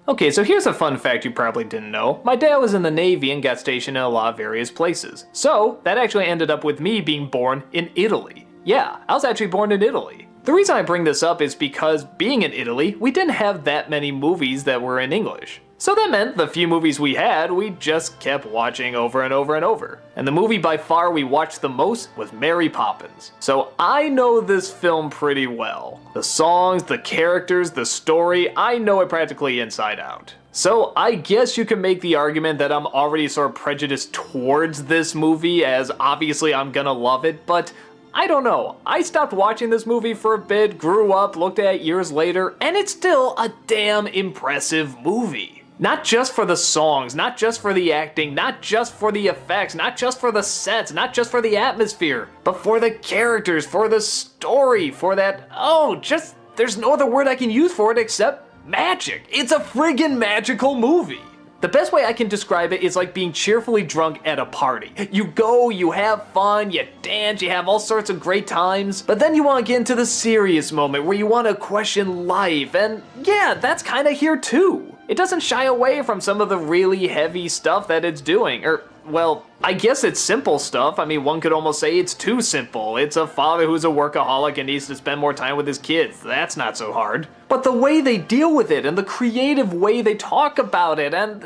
Okay, so here's a fun fact you probably didn't know. My dad was in the Navy and got stationed in a lot of various places. So, that actually ended up with me being born in Italy. Yeah, I was actually born in Italy. The reason I bring this up is because being in Italy, we didn't have that many movies that were in English. So that meant the few movies we had, we just kept watching over and over and over. And the movie by far we watched the most was Mary Poppins. So I know this film pretty well. The songs, the characters, the story, I know it practically inside out. So I guess you can make the argument that I'm already sort of prejudiced towards this movie, as obviously I'm gonna love it, but I don't know. I stopped watching this movie for a bit, grew up, looked at it years later, and it's still a damn impressive movie. Not just for the songs, not just for the acting, not just for the effects, not just for the sets, not just for the atmosphere, but for the characters, for the story, for that, there's no other word I can use for it except magic. It's a friggin' magical movie. The best way I can describe it is like being cheerfully drunk at a party. You go, you have fun, you dance, you have all sorts of great times, but then you want to get into the serious moment where you want to question life, and yeah, that's kind of here too. It doesn't shy away from some of the really heavy stuff that it's doing, well, I guess it's simple stuff. I mean, one could almost say it's too simple. It's a father who's a workaholic and needs to spend more time with his kids. That's not so hard. But the way they deal with it and the creative way they talk about it and,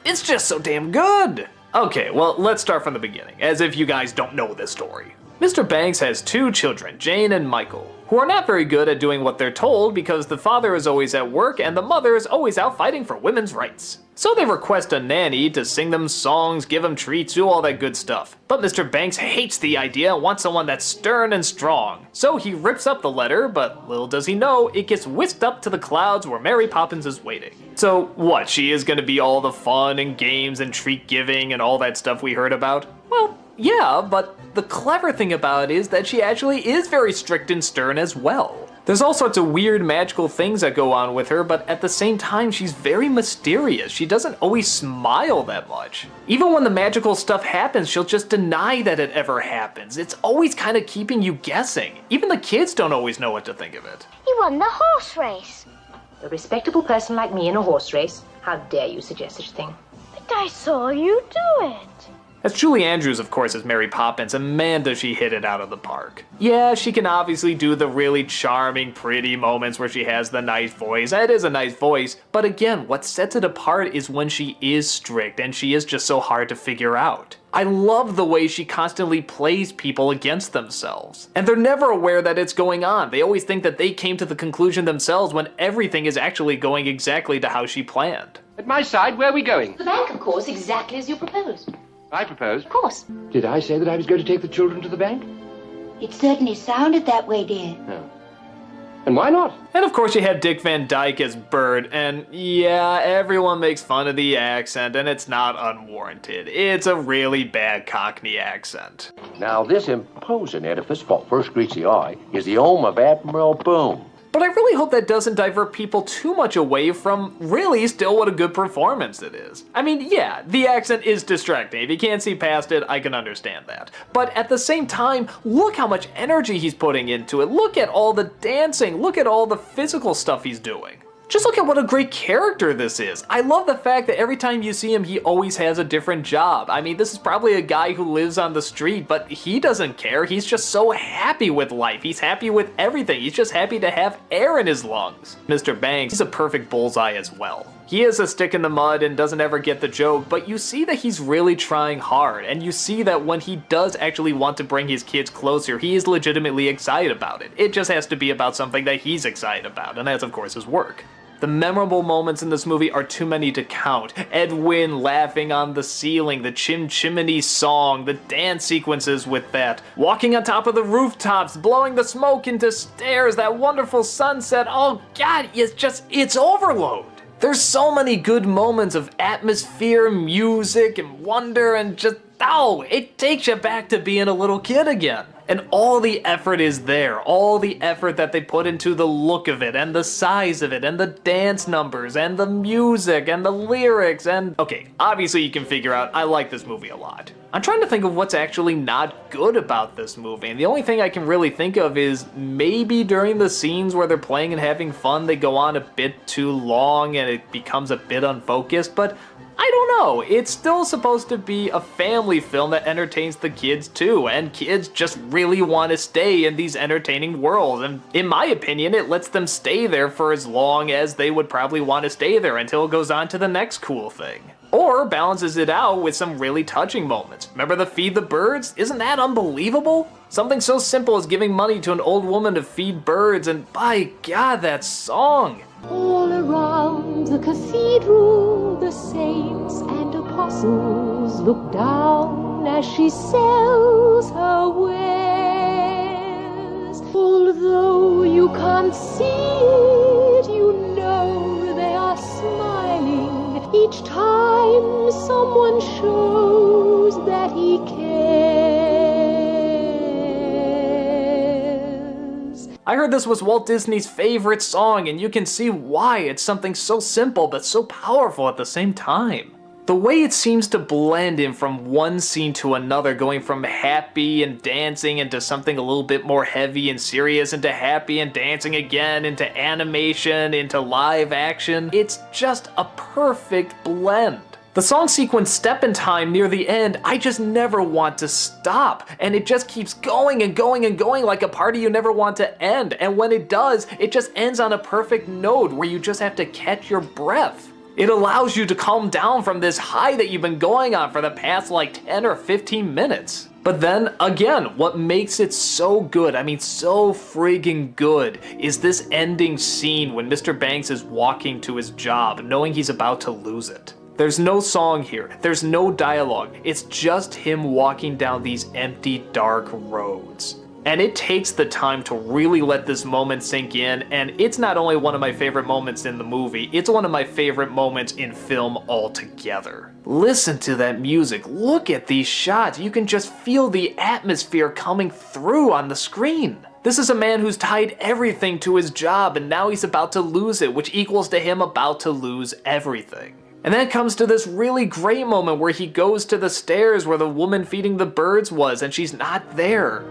it's just so damn good. Okay, well, let's start from the beginning, as if you guys don't know this story. Mr. Banks has two children, Jane and Michael, who are not very good at doing what they're told because the father is always at work and the mother is always out fighting for women's rights. So they request a nanny to sing them songs, give them treats, do all that good stuff. But Mr. Banks hates the idea and wants someone that's stern and strong. So he rips up the letter, but little does he know, it gets whisked up to the clouds where Mary Poppins is waiting. So what, she is gonna be all the fun and games and treat giving and all that stuff we heard about? Well, yeah, but the clever thing about it is that she actually is very strict and stern as well. There's all sorts of weird magical things that go on with her, but at the same time she's very mysterious. She doesn't always smile that much. Even when the magical stuff happens, she'll just deny that it ever happens. It's always kind of keeping you guessing. Even the kids don't always know what to think of it. He won the horse race. A respectable person like me in a horse race? How dare you suggest such a thing? But I saw you do it. That's Julie Andrews, of course, as Mary Poppins, and man does she hit it out of the park. Yeah, she can obviously do the really charming, pretty moments where she has the nice voice. That is a nice voice, but again, what sets it apart is when she is strict, and she is just so hard to figure out. I love the way she constantly plays people against themselves. And they're never aware that it's going on. They always think that they came to the conclusion themselves when everything is actually going exactly to how she planned. At my side, where are we going? The bank, of course, exactly as you proposed. I propose. Of course. Did I say that I was going to take the children to the bank? It certainly sounded that way, dear. No. And why not? And of course you have Dick Van Dyke as Bert, and yeah, everyone makes fun of the accent, and it's not unwarranted. It's a really bad Cockney accent. Now, this imposing edifice, what first greets the eye, is the home of Admiral Boom. But I really hope that doesn't divert people too much away from really still what a good performance it is. I mean, yeah, the accent is distracting. If you can't see past it, I can understand that. But at the same time, look how much energy he's putting into it. Look at all the dancing. Look at all the physical stuff he's doing. Just look at what a great character this is. I love the fact that every time you see him, he always has a different job. I mean, this is probably a guy who lives on the street, but he doesn't care. He's just so happy with life. He's happy with everything. He's just happy to have air in his lungs. Mr. Banks, he's a perfect bullseye as well. He is a stick in the mud and doesn't ever get the joke, but you see that he's really trying hard, and you see that when he does actually want to bring his kids closer, he is legitimately excited about it. It just has to be about something that he's excited about, and that's of course his work. The memorable moments in this movie are too many to count. Ed Wynn laughing on the ceiling, the Chim Chimney song, the dance sequences with that, walking on top of the rooftops, blowing the smoke into stairs, that wonderful sunset. Oh God, it's overload. There's so many good moments of atmosphere, music, and wonder, and just, it takes you back to being a little kid again. And all the effort is there, all the effort that they put into the look of it, and the size of it, and the dance numbers, and the music, and the lyrics, and... Okay, obviously you can figure out I like this movie a lot. I'm trying to think of what's actually not good about this movie, and the only thing I can really think of is maybe during the scenes where they're playing and having fun, they go on a bit too long and it becomes a bit unfocused, but I don't know, it's still supposed to be a family film that entertains the kids too, and kids just really want to stay in these entertaining worlds, and in my opinion, it lets them stay there for as long as they would probably want to stay there until it goes on to the next cool thing. Or balances it out with some really touching moments. Remember the Feed the Birds? Isn't that unbelievable? Something so simple as giving money to an old woman to feed birds, and by God, that song! All around the cathedral, the saints and apostles look down as she sells her wares. Although you can't see it, you know they are smiling each time someone shows that he cares. I heard this was Walt Disney's favorite song, and you can see why. It's something so simple but so powerful at the same time. The way it seems to blend in from one scene to another, going from happy and dancing into something a little bit more heavy and serious, into happy and dancing again, into animation, into live action. It's just a perfect blend. The song sequence Step in Time near the end, I just never want to stop. And it just keeps going and going and going like a party you never want to end. And when it does, it just ends on a perfect note where you just have to catch your breath. It allows you to calm down from this high that you've been going on for the past like 10 or 15 minutes. But then again, what makes it so good, I mean so friggin' good, is this ending scene when Mr. Banks is walking to his job knowing he's about to lose it. There's no song here, there's no dialogue, it's just him walking down these empty, dark roads. And it takes the time to really let this moment sink in, and it's not only one of my favorite moments in the movie, it's one of my favorite moments in film altogether. Listen to that music, look at these shots, you can just feel the atmosphere coming through on the screen. This is a man who's tied everything to his job, and now he's about to lose it, which equals to him about to lose everything. And then it comes to this really great moment where he goes to the stairs where the woman feeding the birds was, and she's not there.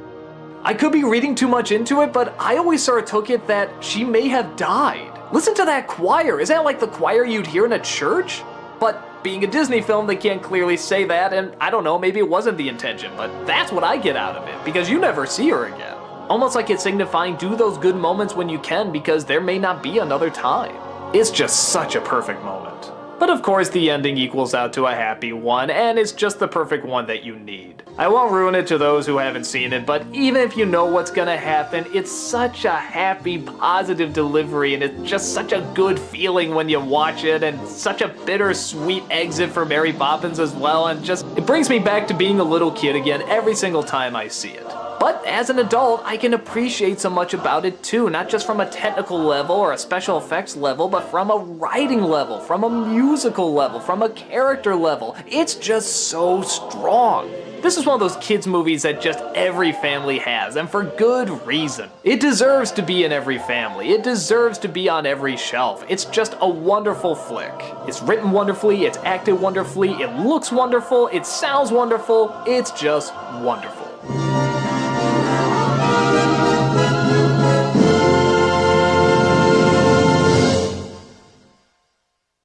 I could be reading too much into it, but I always sort of took it that she may have died. Listen to that choir. Is that like the choir you'd hear in a church? But being a Disney film, they can't clearly say that, and I don't know, maybe it wasn't the intention, but that's what I get out of it, because you never see her again. Almost like it's signifying do those good moments when you can, because there may not be another time. It's just such a perfect moment. But of course the ending equals out to a happy one, and it's just the perfect one that you need. I won't ruin it to those who haven't seen it, but even if you know what's gonna happen, it's such a happy, positive delivery, and it's just such a good feeling when you watch it, and such a bittersweet exit for Mary Poppins as well, and just, it brings me back to being a little kid again every single time I see it. But as an adult, I can appreciate so much about it too, not just from a technical level or a special effects level, but from a writing level, from a musical level, from a character level. It's just so strong. This is one of those kids movies that just every family has, and for good reason. It deserves to be in every family. It deserves to be on every shelf. It's just a wonderful flick. It's written wonderfully, it's acted wonderfully, it looks wonderful, it sounds wonderful, it's just wonderful.